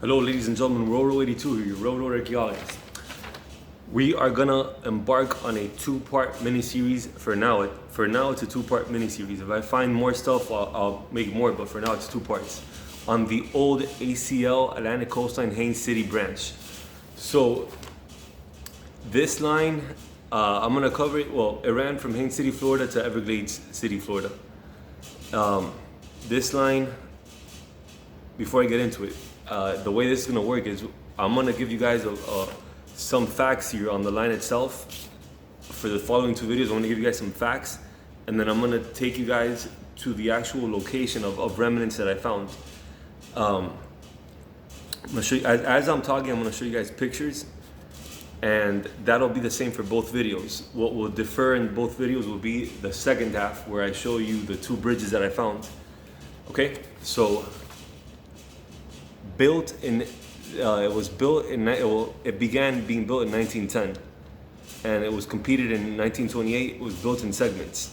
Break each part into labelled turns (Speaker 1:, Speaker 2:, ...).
Speaker 1: Hello ladies and gentlemen, Railroad 82 here, your railroad archaeologist. We are gonna embark on a two-part mini-series for now. For now it's a two-part mini-series. If I find more stuff, I'll make more, but for now it's two parts. On the old ACL, Atlantic Coast Line, Haines City Branch. So this line, I'm gonna cover it, well, it ran from Haines City, Florida to Everglades City, Florida. This line, before I get into it, the way this is gonna work is I'm gonna give you guys some facts here on the line itself. For the following two videos, I'm gonna give you guys some facts, and then I'm gonna take you guys to the actual location of remnants that I found. I'm gonna show you, as I'm talking, I'm gonna show you guys pictures, and that'll be the same for both videos. What will differ in both videos will be the second half, where I show you the two bridges that I found. Okay, so it began being built in 1910, and it was completed in 1928. It was built in segments.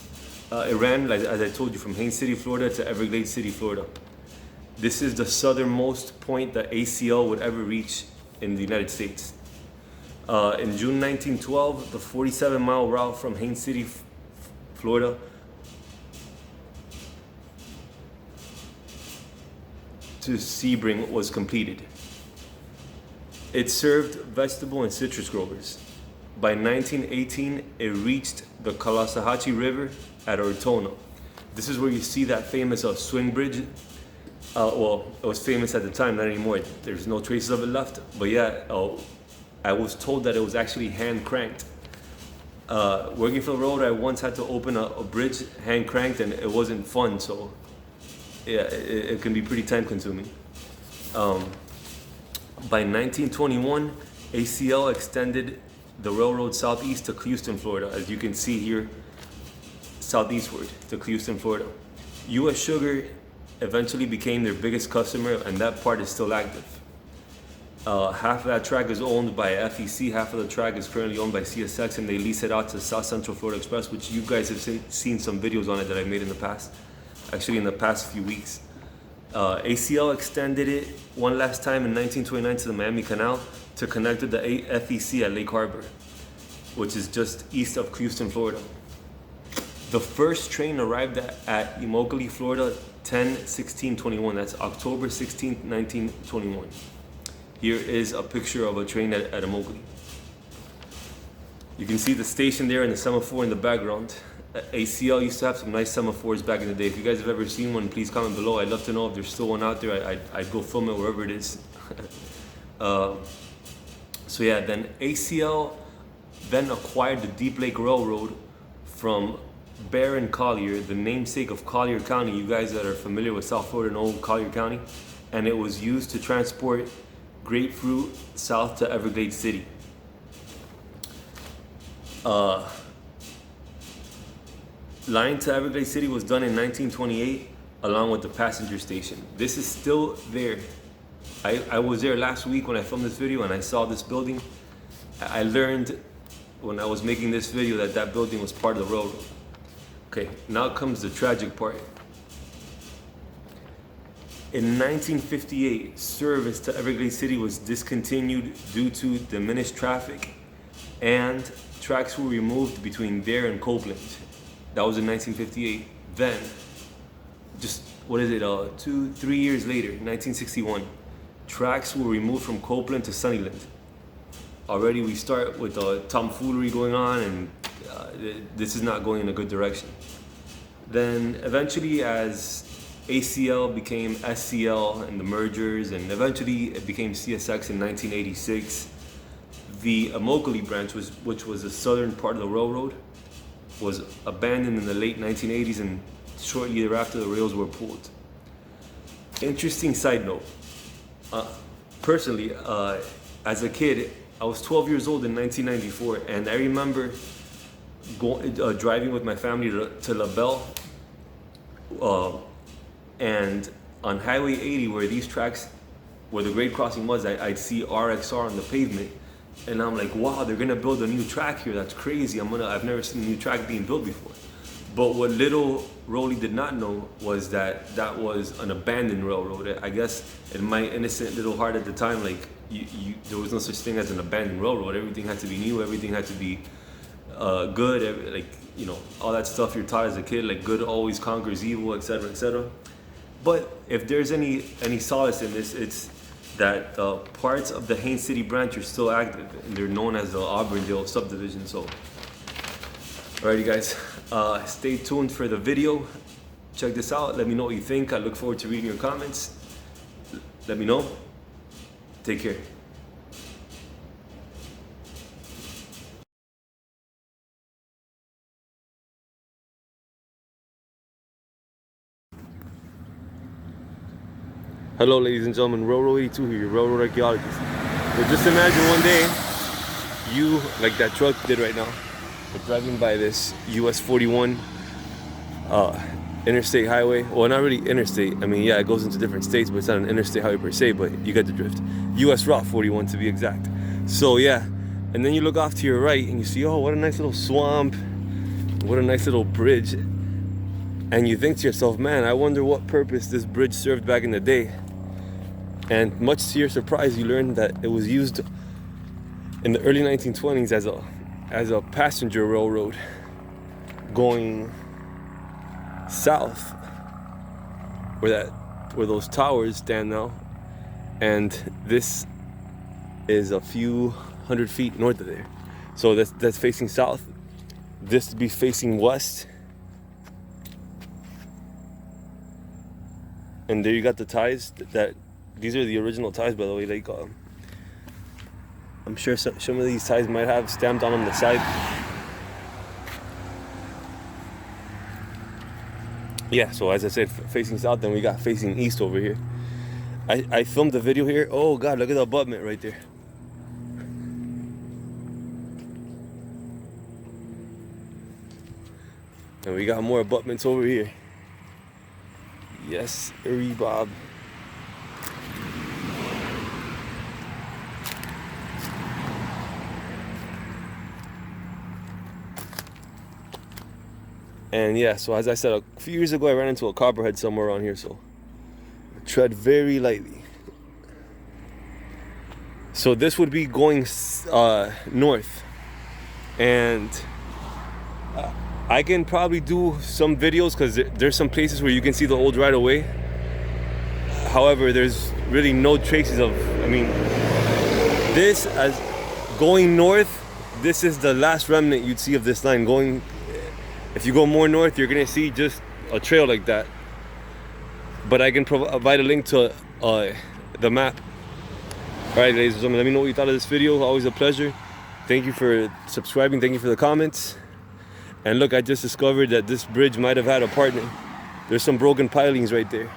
Speaker 1: It ran, as I told you, from Haines City, Florida to Everglades City, Florida. This is the southernmost point that ACL would ever reach in the United States. In June 1912, the 47-mile route from Haines City, Florida to Sebring was completed. It served vegetable and citrus growers. By 1918, it reached the Caloosahatchee River at Ortona. This is where you see that famous swing bridge. Well, it was famous at the time, not anymore. There's no traces of it left. But yeah, I was told that it was actually hand cranked. Working for the road, I once had to open a bridge hand cranked, and it wasn't fun. So yeah, it can be pretty time consuming. By 1921, ACL extended the railroad southeast to Houston, Florida, as you can see here, southeastward to Houston, Florida. U.S. Sugar eventually became their biggest customer, and that part is still active. Half of that track is owned by FEC, half of the track is currently owned by CSX, and they lease it out to South Central Florida Express, which you guys have seen some videos on it that I've made in the past, actually in the past few weeks. ACL extended it one last time in 1929 to the Miami Canal to connect with the FEC at Lake Harbor, which is just east of Houston, Florida. The first train arrived at Immokalee, Florida, 10/16/21. That's October 16th, 1921. Here is a picture of a train at Immokalee. You can see the station there and the semaphore in the background. ACL used to have some nice semaphores back in the day. If you guys have ever seen one, please comment below. I'd love to know if there's still one out there. I'd go film it wherever it is. So yeah, then ACL then acquired the Deep Lake Railroad from Baron Collier, the namesake of Collier County. You guys that are familiar with South Florida know Collier County. And it was used to transport grapefruit south to Everglades City. Line to Everglades City was done in 1928 along with the passenger station. This is still there. I was there last week when I filmed this video, and I saw this building. I learned when I was making this video that building was part of the railroad. Okay, now comes the tragic part. In 1958, service to Everglades City was discontinued due to diminished traffic, and tracks were removed between there and Copeland. That was in 1958. Then, just, 3 years later, 1961, tracks were removed from Copeland to Sunniland. Already we start with tomfoolery going on, and this is not going in a good direction. Then eventually, as ACL became SCL and the mergers, and eventually it became CSX in 1986, the Immokalee Branch, which was the southern part of the railroad, was abandoned in the late 1980s, and shortly thereafter the rails were pulled. Interesting side note. Personally, as a kid, I was 12 years old in 1994, and I remember driving with my family to La Belle, and on Highway 80, where these tracks, where the grade crossing was, I'd see RXR on the pavement. And I'm like, wow, they're gonna build a new track here. That's crazy. I've never seen a new track being built before. But what little Rowley did not know was that that was an abandoned railroad. I guess in my innocent little heart at the time, like there was no such thing as an abandoned railroad. Everything had to be new. Everything had to be good. Like, you know, all that stuff you're taught as a kid, like good always conquers evil, etc., etc. But if there's any solace in this, it's that parts of the Haines City Branch are still active, and they're known as the Auburndale Subdivision. So, alrighty, guys, stay tuned for the video. Check this out. Let me know what you think. I look forward to reading your comments. Let me know. Take care. Hello, ladies and gentlemen. Railroad 82 here, your railroad archaeologist. So just imagine one day, you, like that truck did right now, are driving by this US 41 interstate highway. Well, not really interstate. I mean, yeah, it goes into different states, but it's not an interstate highway per se, but you get the drift. US Route 41 to be exact. So yeah, and then you look off to your right and you see, oh, what a nice little swamp. What a nice little bridge. And you think to yourself, man, I wonder what purpose this bridge served back in the day. And much to your surprise, you learn that it was used in the early 1920s as a passenger railroad going south, where those towers stand now. And this is a few hundred feet north of there. So that's facing south. This would be facing west. And there you got the ties. These are the original ties, by the way. Like, I'm sure some of these ties might have stamped on them the side. Yeah, so as I said, facing south, then we got facing east over here. I filmed the video here. Oh God, look at the abutment right there. And we got more abutments over here. Yes, Bob. And yeah, so as I said, a few years ago, I ran into a copperhead somewhere around here, so tread very lightly. So this would be going north, and I can probably do some videos because there's some places where you can see the old right of way. However, there's really no traces of, I mean, this as going north, this is the last remnant you'd see of this line. Going, if you go more north, you're gonna see just a trail like that. But I can provide a link to the map. All right, ladies and gentlemen, let me know what you thought of this video. Always a pleasure. Thank you for subscribing. Thank you for the comments. And look, I just discovered that this bridge might have had a partner. There's some broken pilings right there.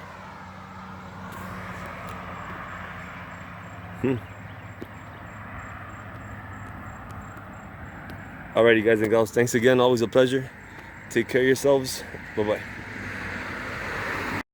Speaker 1: Alrighty, guys and gals, thanks again. Always a pleasure. Take care of yourselves. Bye-bye.